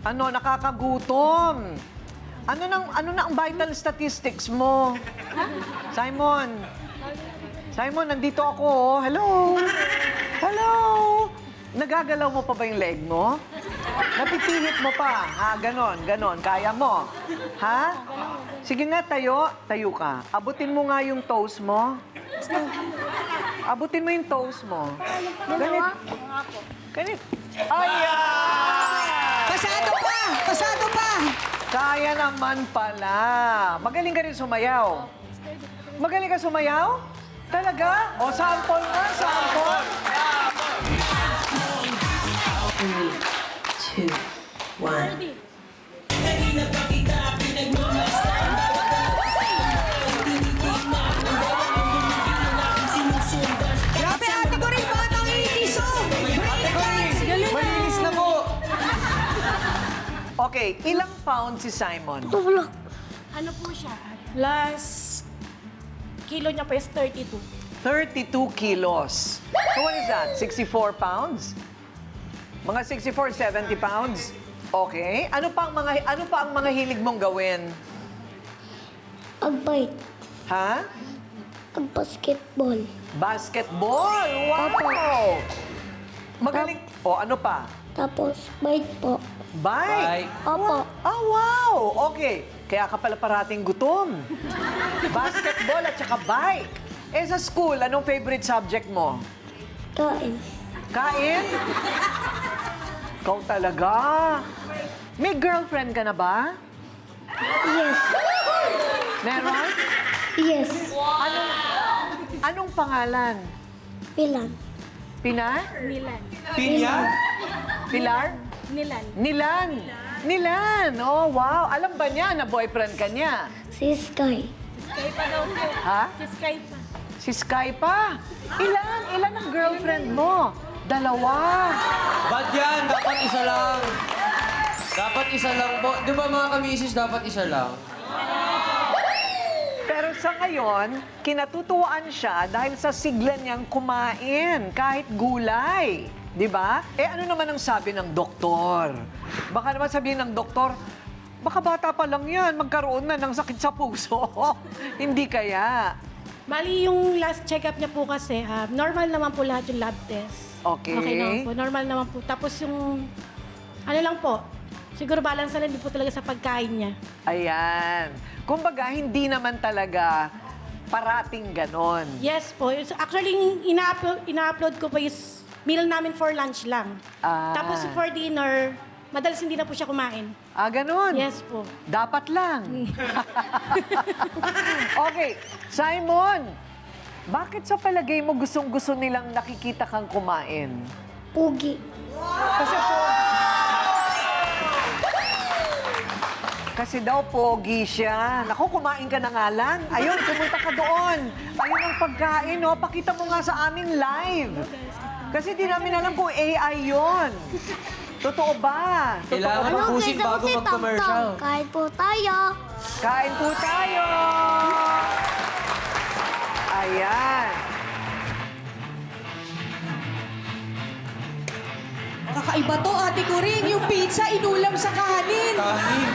Ano, nakakagutom. Ano na ang vital statistics mo? Simon. Simon, nandito ako. Oh. Hello. Hello. Nagagalaw mo pa ba yung leg mo? Napipihit mo pa. Ha, ganon. Kaya mo. Ha? Sige nga, tayo. Tayo ka. Abutin mo nga yung toes mo. Abutin mo yung toes mo. Ganit. Ganit. Ayan! Pasado pa! Pasado pa! Kaya naman pala. Magaling ka rin sumayaw. Magaling ka sumayaw? Talaga? O, sample nga, sample. 3, 2, 1. Grabe, ate ko rin batang 80s, oh! Malinis na po. Okay, ilang pounds si Simon? Ano po siya? Last kilo niya po is 32. 32 kilos. So what is that? 64 pounds? Mga 64, 70 pounds? Okay. Ano pa ang mga hilig mong gawin? Pagbike, Ha? pag-basketball, Basketball! Wow! Magaling. O, ano pa? tapos bike po. Bike. Bike. Opo, Oh, wow! Okay. Kaya ka pala parating gutom. Basketball at saka bike. Eh, sa school, anong favorite subject mo? kain. Kain? Ikaw talaga. May girlfriend ka na ba? Yes, Meron? yes, Anong pangalan? pilan. Pinar? Nilan. Pinya? Pilar? Nilan. Nilan. Nilan. Oh, wow. Alam ba niya na boyfriend ka niya? Si Sky, Sky pa daw po. Ha? Si Sky pa. Si Sky pa. Ilan ang girlfriend mo? Dalawa. Ba't yan? Dapat isa lang. Dapat isa lang po. Di ba mga kamisis, dapat isa lang? Pero sa ngayon, kinatutuwaan siya dahil sa sigla niyang kumain kahit gulay. Di ba? Eh ano naman ang sabi ng doktor? Baka naman sabihin ng doktor, baka bata pa lang yan, magkaroon na ng sakit sa puso. Hindi kaya. Bali, yung last check-up niya po kasi, normal naman po lahat yung lab test. Okay. Okay naman po. Normal naman po. Tapos yung, ano lang po, siguro balance na din po talaga sa pagkain niya. Ayan. Kumbaga, hindi naman talaga parating ganon. Yes po. Actually, ina-upload ko po is meal namin for lunch lang. Ah. Tapos for dinner, madalas hindi na po siya kumain. Ah, ganon? Yes po. Dapat lang. Okay, Simon, bakit sa palagay mo gustong-gusto nilang nakikita kang kumain? pugi. Kasi daw pogi siya. Naku, kumain ka na nga lang. Ayun, pumunta ka doon. Ayun ang pagkain, no? Pakita mo nga sa amin live. Kasi di namin alam kung AI yon. Totoo ba? Totoo Kailangan ba? tapusin bago mag-commercial. Kain po tayo. Kain po tayo! Ayan. Kakaiba to, ate ko rin. Yung pizza, inulam sa kanin. Kanin.